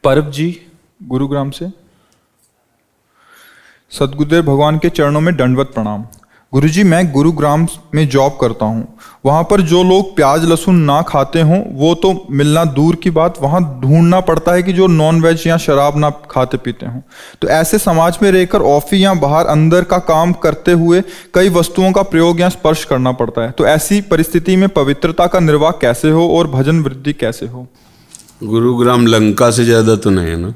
परव जी गुरुग्राम से। सद्गुरुदेव भगवान के चरणों में दंडवत प्रणाम। गुरुजी, मैं गुरुग्राम में जॉब करता हूँ। वहाँ पर जो लोग प्याज लहसुन ना खाते हों वो तो मिलना दूर की बात, वहाँ ढूंढना पड़ता है कि जो नॉन वेज या शराब ना खाते पीते हों। तो ऐसे समाज में रहकर ऑफिस या बाहर अंदर का काम करते हुए कई वस्तुओं का प्रयोग या स्पर्श करना पड़ता है। तो ऐसी परिस्थिति में पवित्रता का निर्वाह कैसे हो और भजन वृद्धि कैसे हो? गुरुग्राम लंका से ज़्यादा तो नहीं है ना।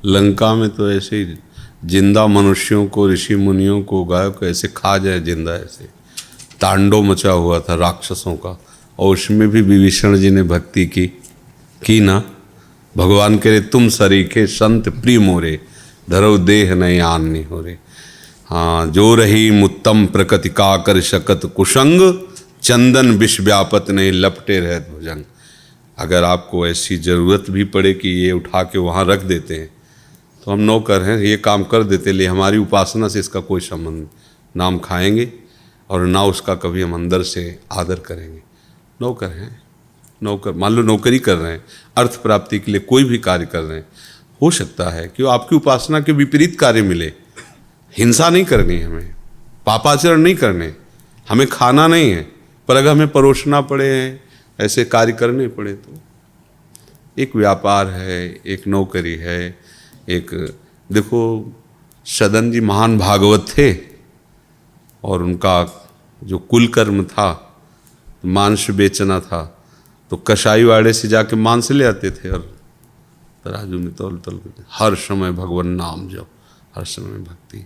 लंका में तो ऐसे ही जिंदा मनुष्यों को, ऋषि मुनियों को, गायों को ऐसे खा जाए जिंदा, ऐसे तांडव मचा हुआ था राक्षसों का। और उसमें भी विभीषण जी ने भक्ति की ना। भगवान कह रहे तुम सरीखे संत प्रिय मोरे, धरो देह नहीं आननी हो रे। हाँ, जो रही मुत्तम प्रकृति का कर शकत कुशंग, चंदन विष व्यापत नहीं लपटे रहत भुजंग। अगर आपको ऐसी ज़रूरत भी पड़े कि ये उठा के वहाँ रख देते हैं तो हम नौकर हैं, ये काम कर देते, ले हमारी उपासना से इसका कोई संबंध नहीं। ना हम खाएंगे और ना उसका कभी हम अंदर से आदर करेंगे। नौकर हैं, नौकर मान लो नौकरी कर रहे हैं, अर्थ प्राप्ति के लिए कोई भी कार्य कर रहे हैं। हो सकता है कि आपकी उपासना के विपरीत कार्य मिले। हिंसा नहीं करनी हमें, पापाचरण नहीं करने, हमें खाना नहीं है, पर अगर हमें परोसना पड़े हैं, ऐसे कार्य करने पड़े तो एक व्यापार है, एक नौकरी है। एक देखो, सदन जी महान भागवत थे और उनका जो कुल कर्म था मांस बेचना था, तो कसाई वाड़े से जाके मांस ले आते थे और तराजू में तौल तौल के हर समय भगवान नाम जप, हर समय भक्ति।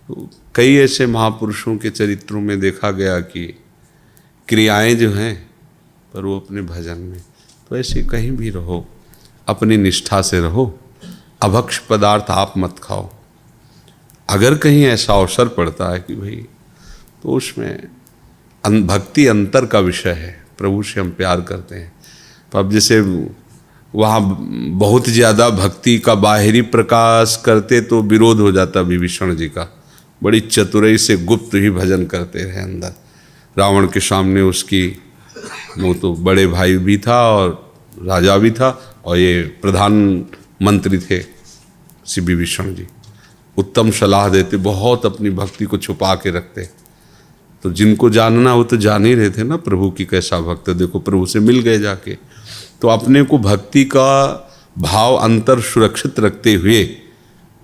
तो कई ऐसे महापुरुषों के चरित्रों में देखा गया कि क्रियाएं जो हैं पर वो अपने भजन में। तो ऐसे कहीं भी रहो, अपनी निष्ठा से रहो। अभक्ष पदार्थ आप मत खाओ। अगर कहीं ऐसा अवसर पड़ता है कि भाई, तो उसमें भक्ति अंतर का विषय है, प्रभु से हम प्यार करते हैं। तो अब जैसे वहाँ बहुत ज़्यादा भक्ति का बाहरी प्रकाश करते तो विरोध हो जाता विभीषण जी का। बड़ी चतुराई से गुप्त ही भजन करते रहे अंदर। रावण के सामने उसकी, वो तो बड़े भाई भी था और राजा भी था, और ये प्रधानमंत्री थे श्री विभीषण जी। उत्तम सलाह देते, बहुत अपनी भक्ति को छुपा के रखते। तो जिनको जानना वो तो जान ही रहे थे ना प्रभु की कैसा भक्त। देखो प्रभु से मिल गए जाके। तो अपने को भक्ति का भाव अंतर सुरक्षित रखते हुए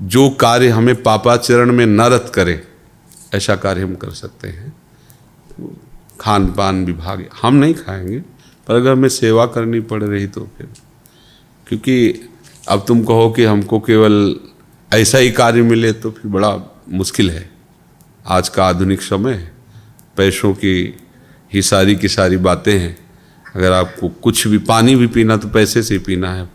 जो कार्य हमें पापाचरण में न रत करे, ऐसा कार्य हम कर सकते हैं। खान पान विभाग हम नहीं खाएंगे, पर अगर हमें सेवा करनी पड़ रही तो फिर, क्योंकि अब तुम कहो कि हमको केवल ऐसा ही कार्य मिले तो फिर बड़ा मुश्किल है। आज का आधुनिक समय है, पैसों की ही सारी की सारी बातें हैं। अगर आपको कुछ भी पानी भी पीना तो पैसे से ही पीना है।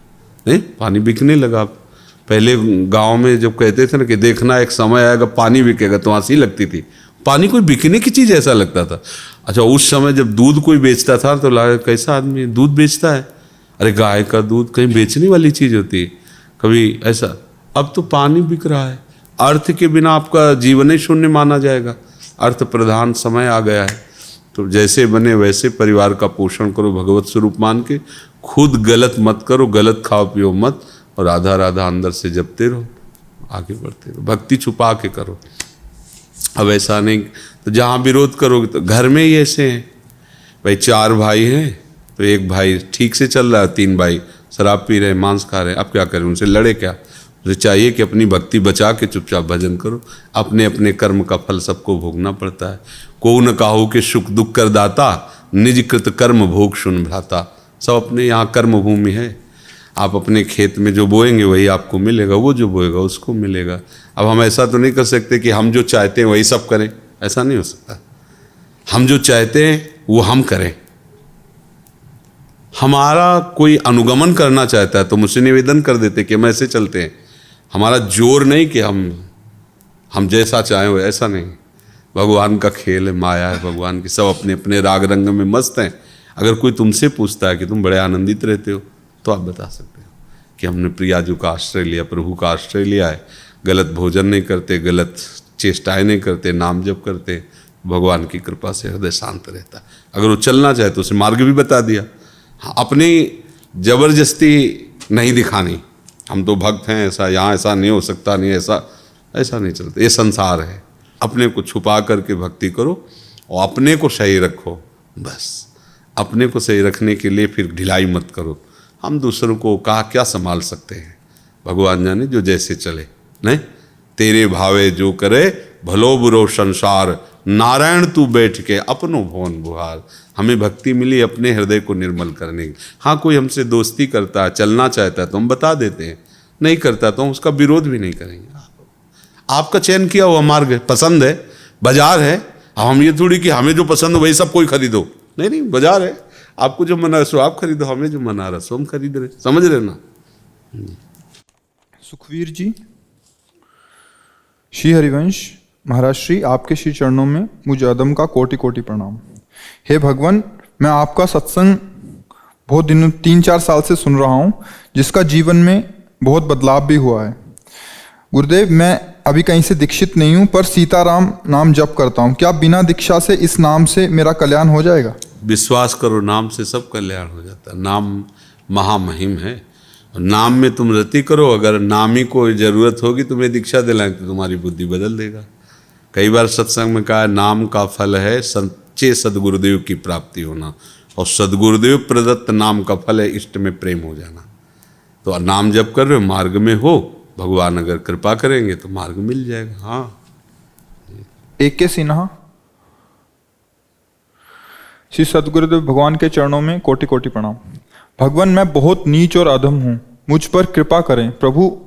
नहीं, पानी बिकने लगा। पहले गांव में जब कहते थे ना कि देखना एक समय आएगा पानी बिकेगा, तो हंसी लगती थी। पानी कोई बिकने की चीज़ ऐसा लगता था। अच्छा, उस समय जब दूध कोई बेचता था तो लगा कैसा आदमी दूध बेचता है, अरे गाय का दूध कहीं बेचने वाली चीज़ होती है कभी ऐसा। अब तो पानी बिक रहा है। अर्थ के बिना आपका जीवन ही शून्य माना जाएगा। अर्थ प्रधान समय आ गया है। तो जैसे बने वैसे परिवार का पोषण करो भगवत स्वरूप मान के। खुद गलत मत करो, गलत खाओ पियो मत, और आधा राधा अंदर से जपते रहो, आगे बढ़ते रहो। भक्ति छुपा के करो। अब ऐसा नहीं तो जहाँ विरोध करोगे तो घर में ही ऐसे हैं भाई। 4 भाई हैं तो एक भाई ठीक से चल रहा है, 3 भाई शराब पी रहे, मांस खा रहे हैं। अब क्या करें, उनसे लड़े क्या? उसे चाहिए कि अपनी भक्ति बचा के चुपचाप भजन करो। अपने अपने कर्म का फल सबको भोगना पड़ता है। को न काहू के सुख दुख कर दाता, निज कृत कर्म भोग सुन भ्राता। सब अपने यहाँ कर्म भूमि है। आप अपने खेत में जो बोएंगे वही आपको मिलेगा, वो जो बोएगा उसको मिलेगा। अब हम ऐसा तो नहीं कर सकते कि हम जो चाहते हैं वही सब करें, ऐसा नहीं हो सकता। हम जो चाहते हैं वो हम करें। हमारा कोई अनुगमन करना चाहता है तो मुझसे निवेदन कर देते कि हम ऐसे चलते हैं। हमारा जोर नहीं कि हम जैसा चाहें वो, ऐसा नहीं। भगवान का खेल है, माया है भगवान की। सब अपने अपने राग रंग में मस्त हैं। अगर कोई तुमसे पूछता है कि तुम बड़े आनंदित रहते हो, तो आप बता सकते हो कि हमने प्रियाजू का आश्रय लिया, प्रभु का आश्रय लिया है। गलत भोजन नहीं करते, गलत चेष्टाएं नहीं करते, नाम जप करते। भगवान की कृपा से हृदय शांत रहता है। अगर वो चलना चाहे तो उसे मार्ग भी बता दिया। हाँ, अपनी जबरदस्ती नहीं दिखानी, हम तो भक्त हैं, ऐसा यहाँ ऐसा नहीं हो सकता, नहीं ऐसा नहीं चलता। ये संसार है, अपने को छुपा करके भक्ति करो और अपने को सही रखो। बस अपने को सही रखने के लिए फिर ढिलाई मत करो। हम दूसरों को क्या संभाल सकते हैं, भगवान जाने जो जैसे चले। नहीं, तेरे भावे जो करे भलो बुरो संसार, नारायण तू बैठ के अपनो भवन बुहार। हमें भक्ति मिली अपने हृदय को निर्मल करने की। हाँ, कोई हमसे दोस्ती करता है, चलना चाहता है तो हम बता देते हैं, नहीं करता तो हम उसका विरोध भी नहीं करेंगे। आपका चयन किया हुआ मार्ग है, पसंद है, बाजार है। अब हम ये थोड़ी कि हमें जो पसंद हो वही सब कोई खरीदो, नहीं, बाजार है, आपको जो मना है सो आप खरीदो, हमें जो मना रहा सो हम खरीद रहे। समझ रहे ना। सुखवीर जी, श्री हरिवंश महाराज श्री, आपके श्री चरणों में मुझे अदम का कोटि कोटि प्रणाम। हे भगवान, मैं आपका सत्संग बहुत दिनों 3-4 साल से सुन रहा हूँ, जिसका जीवन में बहुत बदलाव भी हुआ है। गुरुदेव, मैं अभी कहीं से दीक्षित नहीं हूँ, पर सीताराम नाम जप करता हूँ। क्या बिना दीक्षा से इस नाम से मेरा कल्याण हो जाएगा? विश्वास करो, नाम से सब कल्याण हो जाता है। नाम महामहिम है। नाम में तुम रति करो, अगर नाम ही को जरूरत होगी तुम्हें दीक्षा दिलाएं तो तुम्हारी बुद्धि बदल देगा। कई बार सत्संग में कहा, नाम का फल है सच्चे सदगुरुदेव की प्राप्ति होना, और सदगुरुदेव प्रदत्त नाम का फल है इष्ट में प्रेम हो जाना। तो नाम जप कर रहे हो, मार्ग में हो, भगवान अगर कृपा करेंगे तो मार्ग मिल जाएगा। हाँ। एक के सिन्हा, श्री सदगुरुदेव भगवान के चरणों में कोटि कोटि प्रणाम। भगवान, मैं बहुत नीच और अधम हूँ, मुझ पर कृपा करें। प्रभु,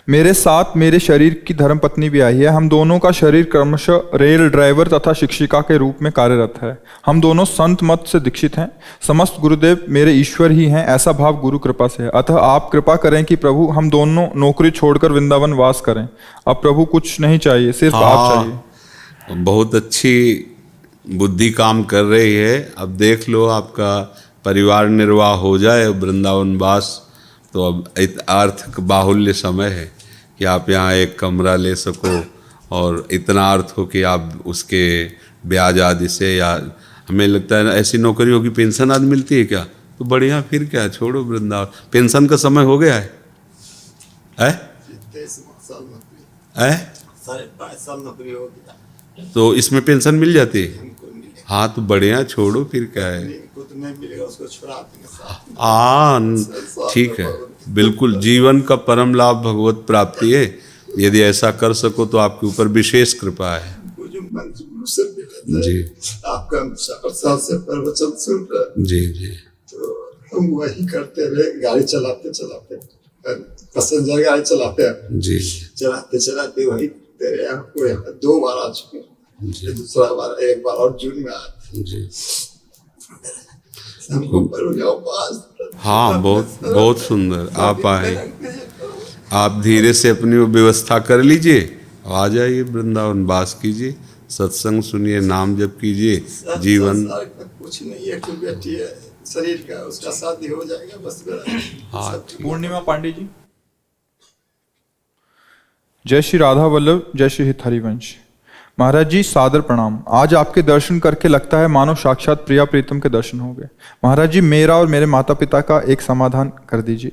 मेरे साथ मेरे शरीर की धर्मपत्नी भी आई है। हम दोनों का शरीर क्रमशः रेल ड्राइवर तथा शिक्षिका के रूप में कार्यरत है। हम दोनों संत मत से दीक्षित हैं। समस्त गुरुदेव मेरे ईश्वर ही हैं, ऐसा भाव गुरु कृपा से है। अतः आप कृपा करें कि प्रभु हम दोनों नौकरी छोड़कर वृंदावन वास करें। अब प्रभु कुछ नहीं चाहिए, सिर्फ आप चाहिए। बहुत अच्छी बुद्धि काम कर रही है। अब देख लो, आपका परिवार निर्वाह हो जाए, वृंदावन वास, तो अब आर्थिक बाहुल्य समय है कि आप यहाँ एक कमरा ले सको, और इतना अर्थ हो कि आप उसके ब्याज आदि से, या हमें लगता है ऐसी नौकरी होगी पेंशन आदि मिलती है क्या, तो बढ़िया, फिर क्या, छोड़ो वृंदावन। पेंशन का समय हो गया है? 5.5 साल नौकरी हो गया, तो इसमें पेंशन मिल जाती है? हाँ, तो बढ़िया, छोड़ो, फिर क्या है। नहीं मिलेगा उसको छोड़ा देंगे। ठीक है, बिल्कुल। जीवन का परम लाभ भगवत प्राप्ति है। यदि ऐसा कर सको तो आपके ऊपर विशेष कृपा है। जी, आपका साल से प्रवचन सुनकर जी जी, तो हम वही करते रहे। गाड़ी चलाते चलाते, पैसेंजर गाड़ी चलाते हैं जी, चलाते चलाते वही तेरे आपको यहाँ 2 बार आ चुके, दूसरा बार 1 बार और जून में आए जी। हाँ, बहुत सुंदर। आप आए, आप धीरे से अपनी वो व्यवस्था कर लीजिए, आ जाइए, वृंदावन वास कीजिए, सत्संग सुनिए, नाम जप कीजिए। जीवन कुछ नहीं है, बेटी है शरीर का, उसका शादी हो जाएगा बस। हाँ, पूर्णिमा पांडे जी, जय श्री राधा वल्लभ, जय श्री हित हरिवंश। महाराज जी, सादर प्रणाम। आज आपके दर्शन करके लगता है मानो साक्षात प्रिया प्रीतम के दर्शन हो गए। महाराज जी, मेरा और मेरे माता पिता का एक समाधान कर दीजिए।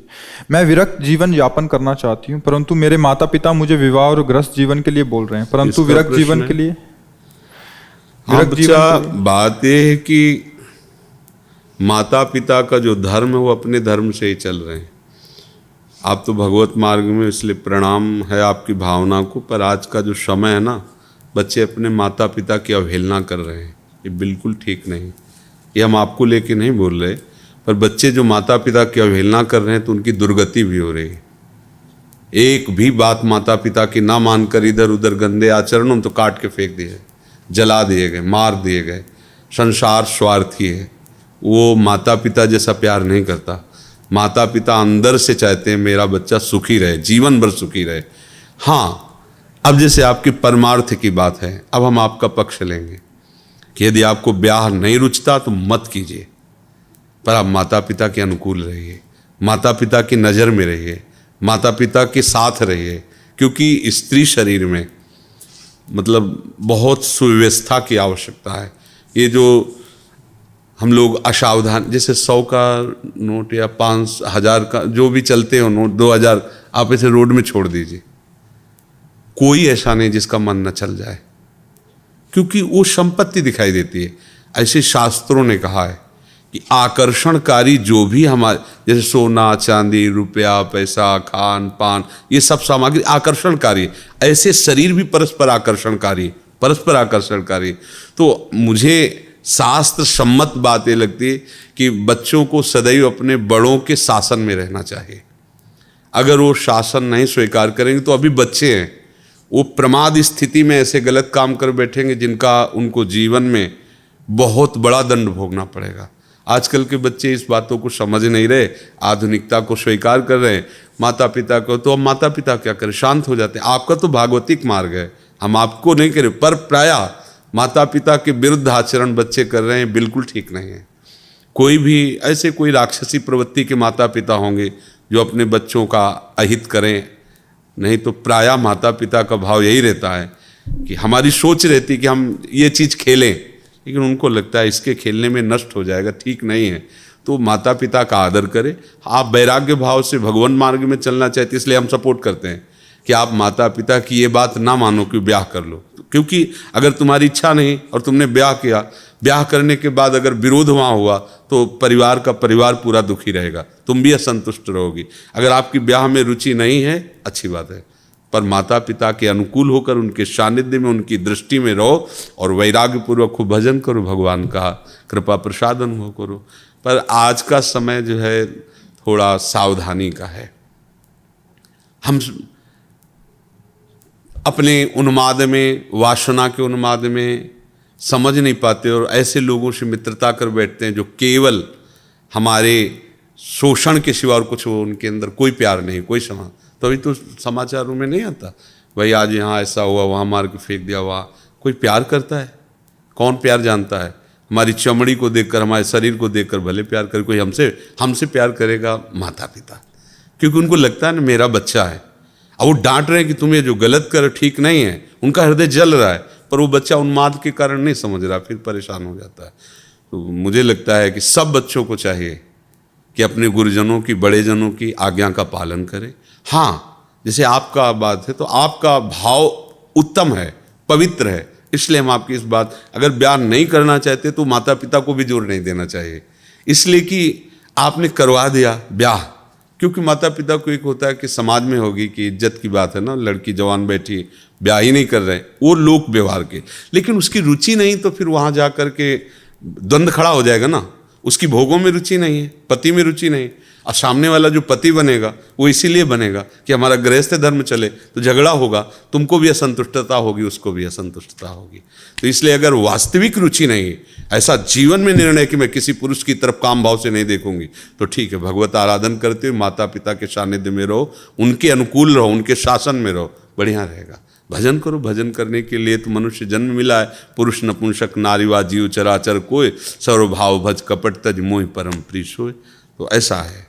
मैं विरक्त जीवन यापन करना चाहती हूँ, परंतु मेरे माता पिता मुझे विवाह और गृहस्थ जीवन के लिए बोल रहे हैं, परंतु विरक्त जीवन के लिए बात यह है कि माता पिता का जो धर्म है वो अपने धर्म से ही चल रहे हैं। आप तो भगवत मार्ग में, इसलिए प्रणाम है आपकी भावना को। पर आज का जो समय है ना, बच्चे अपने माता पिता की अवहेलना कर रहे हैं, ये बिल्कुल ठीक नहीं। ये हम आपको लेके नहीं बोल रहे, पर बच्चे जो माता पिता की अवहेलना कर रहे हैं तो उनकी दुर्गति भी हो रही है। एक भी बात माता पिता की ना मानकर इधर उधर गंदे आचरणों तो काट के फेंक दिए, जला दिए गए, मार दिए गए। संसार स्वार्थी है, वो माता पिता जैसा प्यार नहीं करता। माता पिता अंदर से चाहते हैं मेरा बच्चा सुखी रहे, जीवन भर सुखी रहे। हाँ, अब जैसे आपकी परमार्थ की बात है, अब हम आपका पक्ष लेंगे कि यदि आपको ब्याह नहीं रुचता तो मत कीजिए, पर आप माता पिता के अनुकूल रहिए, माता पिता की नज़र में रहिए, माता पिता के साथ रहिए। क्योंकि स्त्री शरीर में मतलब बहुत सुव्यवस्था की आवश्यकता है। ये जो हम लोग असावधान, जैसे 100 का नोट या 5,000 का जो भी चलते हो नोट, 2,000 आप इसे रोड में छोड़ दीजिए, कोई ऐसा नहीं जिसका मन न चल जाए, क्योंकि वो संपत्ति दिखाई देती है। ऐसे शास्त्रों ने कहा है कि आकर्षणकारी जो भी हमारे, जैसे सोना चांदी रुपया पैसा खान पान, ये सब सामग्री आकर्षणकारी है, ऐसे शरीर भी परस्पर आकर्षणकारी। तो मुझे शास्त्र सम्मत बात ये लगती है कि बच्चों को सदैव अपने बड़ों के शासन में रहना चाहिए। अगर वो शासन नहीं स्वीकार करेंगे तो अभी बच्चे हैं, वो प्रमाद स्थिति में ऐसे गलत काम कर बैठेंगे जिनका उनको जीवन में बहुत बड़ा दंड भोगना पड़ेगा। आजकल के बच्चे इस बातों को समझ नहीं रहे, आधुनिकता को स्वीकार कर रहे हैं, माता पिता को, तो अब माता पिता क्या करें, शांत हो जाते हैं। आपका तो भागवतिक मार्ग है, हम आपको नहीं करें, पर प्रायः माता पिता के विरुद्ध आचरण बच्चे कर रहे हैं, बिल्कुल ठीक नहीं है। कोई भी ऐसे कोई राक्षसी प्रवृत्ति के माता पिता होंगे जो अपने बच्चों का अहित करें, नहीं तो प्रायः माता पिता का भाव यही रहता है कि हमारी सोच रहती कि हम ये चीज़ खेलें, लेकिन उनको लगता है इसके खेलने में नष्ट हो जाएगा, ठीक नहीं है। तो माता पिता का आदर करें। आप वैराग्य भाव से भगवान मार्ग में चलना चाहते, इसलिए हम सपोर्ट करते हैं कि आप माता पिता की ये बात ना मानो कि ब्याह कर लो, क्योंकि अगर तुम्हारी इच्छा नहीं और तुमने ब्याह किया, ब्याह करने के बाद अगर विरोध वहाँ हुआ तो परिवार पूरा दुखी रहेगा, तुम भी असंतुष्ट रहोगी। अगर आपकी ब्याह में रुचि नहीं है, अच्छी बात है, पर माता पिता के अनुकूल होकर उनके सानिध्य में, उनकी दृष्टि में रहो और वैराग्य पूर्वक खूब भजन करो, भगवान का कृपा प्रसाद अनुभव करो। पर आज का समय जो है थोड़ा सावधानी का है। हम अपने उन्माद में, वासना के उन्माद में समझ नहीं पाते और ऐसे लोगों से मित्रता कर बैठते हैं जो केवल हमारे शोषण के सिवा और कुछ, उनके अंदर कोई प्यार नहीं, कोई समाज। तभी तो समाचारों में नहीं आता भाई आज यहाँ ऐसा हुआ, वहाँ मार के फेंक दिया, वहाँ कोई प्यार करता है? कौन प्यार जानता है? हमारी चमड़ी को देखकर, हमारे शरीर को देखकर भले प्यार करे, कोई हमसे प्यार करेगा? माता पिता, क्योंकि उनको लगता है ना मेरा बच्चा है। अब वो डांट रहे हैं कि तुम ये जो गलत कर ठीक नहीं है, उनका हृदय जल रहा है, पर वो बच्चा उन्माद के कारण नहीं समझ रहा, फिर परेशान हो जाता है। तो मुझे लगता है कि सब बच्चों को चाहिए कि अपने गुरुजनों की, बड़े जनों की आज्ञा का पालन करें। हाँ, जैसे आपका बात है तो आपका भाव उत्तम है, पवित्र है, इसलिए हम आपकी इस बात, अगर ब्याह नहीं करना चाहते तो माता पिता को भी जोर नहीं देना चाहिए, इसलिए कि आपने करवा दिया ब्याह। क्योंकि माता पिता को एक होता है कि समाज में होगी कि इज्जत की बात है ना, लड़की जवान बैठी ब्याह ही नहीं कर रहे, वो लोक व्यवहार के, लेकिन उसकी रुचि नहीं तो फिर वहाँ जा कर के द्वंद्व खड़ा हो जाएगा ना। उसकी भोगों में रुचि नहीं है, पति में रुचि नहीं, और सामने वाला जो पति बनेगा वो इसीलिए बनेगा कि हमारा गृहस्थ धर्म चले, तो झगड़ा होगा, तुमको भी असंतुष्टता होगी, उसको भी असंतुष्टता होगी। तो इसलिए अगर वास्तविक रुचि नहीं है, ऐसा जीवन में निर्णय कि मैं किसी पुरुष की तरफ काम भाव से नहीं देखूंगी, तो ठीक है, भगवत आराधन करते हुए माता पिता के सानिध्य में रहो, उनके अनुकूल रहो, उनके शासन में रहो, बढ़िया रहेगा। भजन करो, भजन करने के लिए तो मनुष्य जन्म मिला है। पुरुष नपुंसक नारीवा जीव चराचर कोय, सर्वभाव भज कपट तज मोहि परम प्रिय सोय। तो ऐसा है।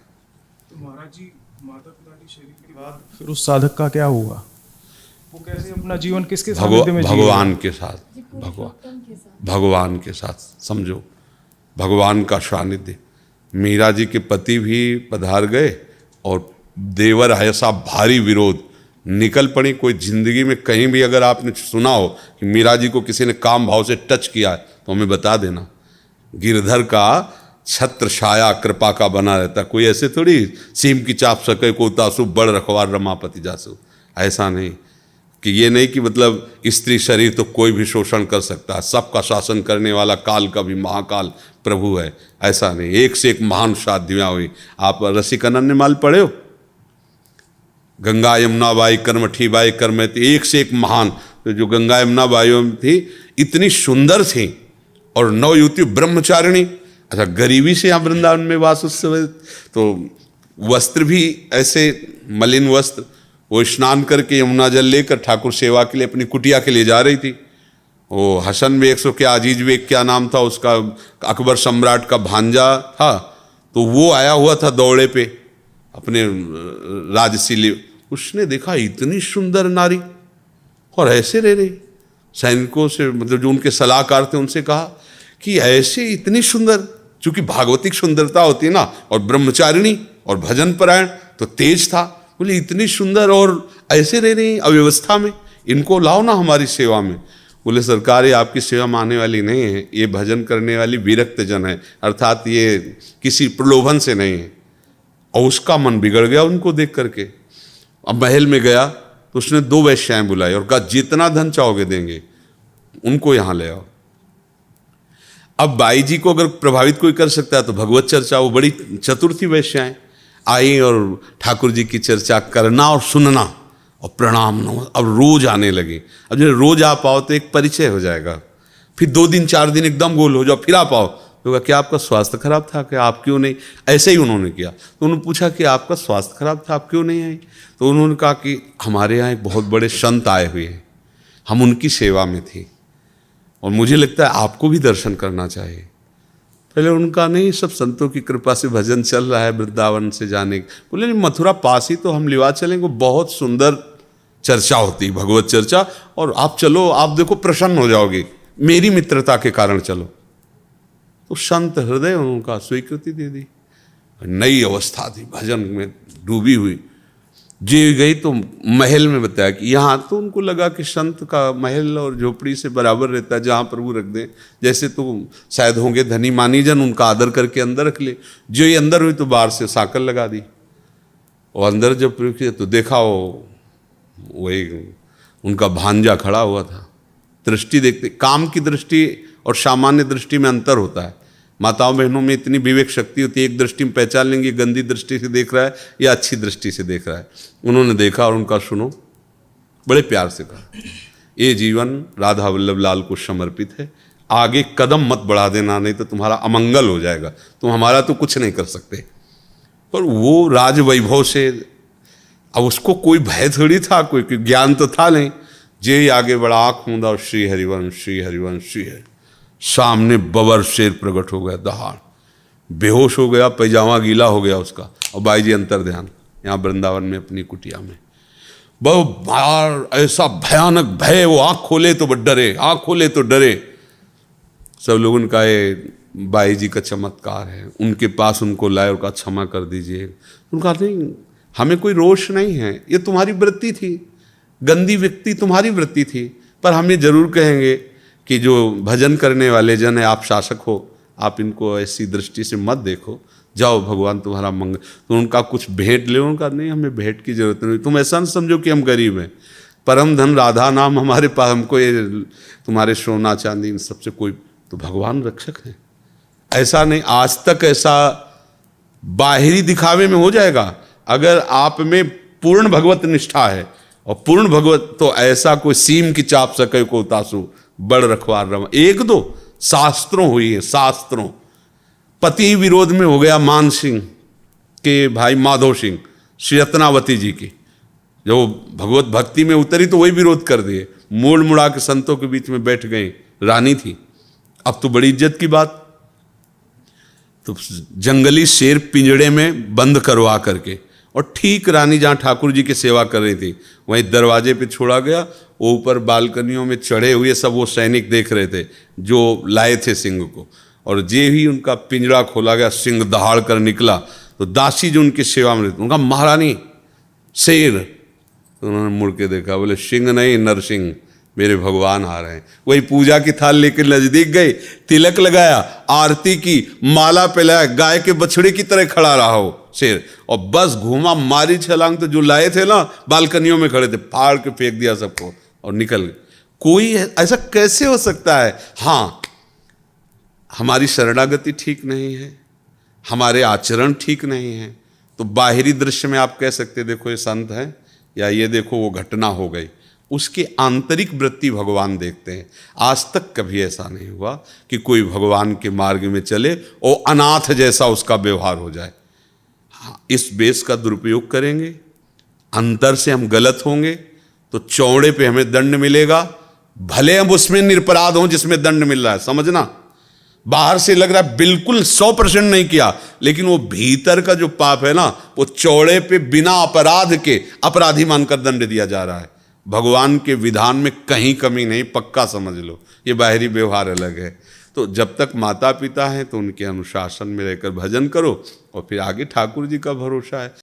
तो महाराज जी, माता पिता की शरीर के बाद फिर उस साधक का क्या होगा? वो कैसे अपना जीवन किसके सानिध्य में भगवान के साथ, भगवान के साथ समझो, भगवान का सानिध्य। मीरा जी के पति भी पधार गए और देवर ऐसा भारी विरोध, निकल पड़ी। कोई जिंदगी में कहीं भी अगर आपने सुना हो कि मीरा जी को किसी ने काम भाव से टच किया है तो हमें बता देना। गिरधर का छत्र छाया कृपा का बना रहता, कोई ऐसे थोड़ी सीम की चाप सके को तासु बड़ रखवार रमापति जासु। ऐसा नहीं कि ये नहीं कि मतलब स्त्री शरीर तो कोई भी शोषण कर सकता है, सबका शासन करने वाला काल का भी महाकाल प्रभु है, ऐसा नहीं। एक से एक महान साध्वियाँ हुई। आप रसिक अनन्य माल पढ़े हो? गंगा यमुना बाई कर्मठी बाई कर्म, एक से एक महान। तो जो गंगा यमुना बाइयों में थी, इतनी सुंदर थी और नवयुवती ब्रह्मचारिणी। अच्छा, गरीबी से यहाँ वृंदावन में वास उस समय, तो वस्त्र भी ऐसे मलिन वस्त्र, वो स्नान करके यमुना जल लेकर ठाकुर सेवा के लिए अपनी कुटिया के लिए जा रही थी। वो हसन बेग सो क्या, अजीज बेग क्या नाम था उसका, अकबर सम्राट का भांजा था, तो वो आया हुआ था दौड़े पे अपने राजसीले। उसने देखा इतनी सुंदर नारी और ऐसे रह रही। सैनिकों से, मतलब जो उनके सलाहकार थे, उनसे कहा कि ऐसे इतनी सुंदर चूंकि भागवतिक सुंदरता होती है ना, और ब्रह्मचारिणी और भजन परायण, तो तेज था। बोले इतनी सुंदर और ऐसे रह रही अव्यवस्था में, इनको लाओ ना हमारी सेवा में। बोले सरकार ये आपकी सेवा में आने वाली नहीं है, ये भजन करने वाली विरक्त जन है, अर्थात ये किसी प्रलोभन से नहीं है। और उसका मन बिगड़ गया उनको देख करके। अब महल में गया तो उसने 2 वेश्याएं बुलाई और कहा जितना धन चाहोगे देंगे, उनको यहाँ ले आओ। अब बाई जी को अगर प्रभावित कोई कर सकता है तो भगवत चर्चा, वो बड़ी चतुर थी वेश्याएं, आई और ठाकुर जी की चर्चा करना और सुनना और प्रणाम न, अब रोज आने लगी। अब जब रोज आ पाओ तो एक परिचय हो जाएगा, फिर 2 दिन 4 दिन एकदम गोल हो जाओ, फिर आ पाओ तो क्या आपका स्वास्थ्य खराब था, क्या आप क्यों नहीं? ऐसे ही उन्होंने किया। तो उन्होंने पूछा कि आपका स्वास्थ्य खराब था, आप क्यों नहीं आई? तो उन्होंने कहा कि हमारे यहाँ एक बहुत बड़े संत आए हुए हैं, हम उनकी सेवा में थी और मुझे लगता है आपको भी दर्शन करना चाहिए। पहले उनका नहीं, सब संतों की कृपा से भजन चल रहा है वृंदावन से जाने। बोले नहीं, मथुरा पास ही तो हम लिवा चलेंगे, बहुत सुंदर चर्चा होती है भगवत चर्चा, और आप चलो, आप देखो प्रसन्न हो जाओगे, मेरी मित्रता के कारण चलो। तो संत हृदय उनका स्वीकृति दे दी। नई अवस्था थी, भजन में डूबी हुई। जी गई तो महल में बताया कि यहाँ, तो उनको लगा कि संत का महल और झोपड़ी से बराबर रहता है, जहाँ प्रभु रख दें, जैसे तो शायद होंगे धनी मानी जन, उनका आदर करके अंदर रख ले। जो ये अंदर हुई तो बाहर से साकल लगा दी, और अंदर जब प्रयोग किया तो देखा वही उनका भांजा खड़ा हुआ था। दृष्टि देखते, काम की दृष्टि और सामान्य दृष्टि में अंतर होता है। माताओं बहनों में इतनी विवेक शक्ति होती है, एक दृष्टि में पहचान लेंगे गंदी दृष्टि से देख रहा है या अच्छी दृष्टि से देख रहा है। उन्होंने देखा और उनका सुनो, बड़े प्यार से कहा, ये जीवन राधा वल्लभ लाल को समर्पित है, आगे कदम मत बढ़ा देना, नहीं तो तुम्हारा अमंगल हो जाएगा, तुम हमारा तो कुछ नहीं कर सकते। पर वो राज वैभव से, अब उसको कोई भय थोड़ी था, कोई ज्ञान तो था नहीं। जे आगे बढ़ा, आँख मूंदा और श्री हरिवंश श्री हरिवंश श्री हरि, सामने बबर शेर प्रकट हो गया, दहाड़ बेहोश हो गया, पैजामा गीला हो गया उसका। और बाई जी अंतर ध्यान यहाँ वृंदावन में अपनी कुटिया में, बहुत बार ऐसा भयानक भय, वो आँख खोले तो डरे, आँख खोले तो डरे। सब लोग उनका ये बाई जी का चमत्कार है, उनके पास उनको लाए और कहा क्षमा कर दीजिए। उनका नहीं, हमें कोई रोष नहीं है, ये तुम्हारी वृत्ति थी, गंदी व्यक्ति तुम्हारी वृत्ति थी, पर हम ये जरूर कहेंगे कि जो भजन करने वाले जन है, आप शासक हो, आप इनको ऐसी दृष्टि से मत देखो, जाओ भगवान तुम्हारा मंगल। तो उनका कुछ भेंट ले, उनका नहीं, हमें भेंट की जरूरत नहीं, तुम ऐसा न समझो कि हम गरीब हैं, परम धन राधा नाम हमारे पास, हमको ये तुम्हारे सोना चांदी इन सबसे कोई, तो भगवान रक्षक हैं। ऐसा नहीं, आज तक ऐसा बाहरी दिखावे में हो जाएगा, अगर आप में पूर्ण भगवत निष्ठा है और पूर्ण भगवत, तो ऐसा कोई सीम की चाप सके को तासु बड़ रखवार रमा। 1-2 शास्त्रों हुई है, शास्त्रों। पति विरोध में हो गया मान सिंह के भाई माधव सिंह, श्री रत्नावती जी की, जो भगवत भक्ति में उतरी तो वही विरोध कर दिए, मोड़ मुड़ा के संतों के बीच में बैठ गई, रानी थी। अब तो बड़ी इज्जत की बात, तो जंगली शेर पिंजड़े में बंद करवा करके, और ठीक रानी जहाँ ठाकुर जी की सेवा कर रही थी वहीं दरवाजे पे छोड़ा गया। वो ऊपर बालकनियों में चढ़े हुए सब वो सैनिक देख रहे थे जो लाए थे सिंह को, और जे ही उनका पिंजरा खोला गया, सिंह दहाड़ कर निकला। तो दासी जो उनकी सेवा में रहती, उनका महारानी शेर, तो उन्होंने मुड़ के देखा, बोले सिंह नहीं नरसिंह, मेरे भगवान आ रहे हैं। वही पूजा की थाल लेकर नजदीक गए, तिलक लगाया, आरती की, माला पहनाया, गाय के बछड़े की तरह खड़ा रहा हो शेर, और बस घूमा, मारी छलांग, तो जो लाए थे ना बालकनियों में खड़े थे, फाड़ के फेंक दिया सबको और निकल गए। कोई ऐसा कैसे हो सकता है? हाँ, हमारी शरणागति ठीक नहीं है, हमारे आचरण ठीक नहीं है, तो बाहरी दृश्य में आप कह सकते देखो ये संत है, या ये देखो वो घटना हो गई, उसकी आंतरिक वृत्ति भगवान देखते हैं। आज तक कभी ऐसा नहीं हुआ कि कोई भगवान के मार्ग में चले और अनाथ जैसा उसका व्यवहार हो जाए। हाँ, इस बेस का दुरुपयोग करेंगे, अंतर से हम गलत होंगे तो चौड़े पे हमें दंड मिलेगा, भले हम उसमें निरपराध हों जिसमें दंड मिल रहा है, समझना। बाहर से लग रहा है बिल्कुल 100% नहीं किया, लेकिन वो भीतर का जो पाप है ना, वो चौड़े पे बिना अपराध के अपराधी मानकर दंड दिया जा रहा है। भगवान के विधान में कहीं कमी नहीं, पक्का समझ लो, ये बाहरी व्यवहार अलग है। तो जब तक माता पिता हैं तो उनके अनुशासन में रहकर भजन करो और फिर आगे ठाकुर जी का भरोसा है।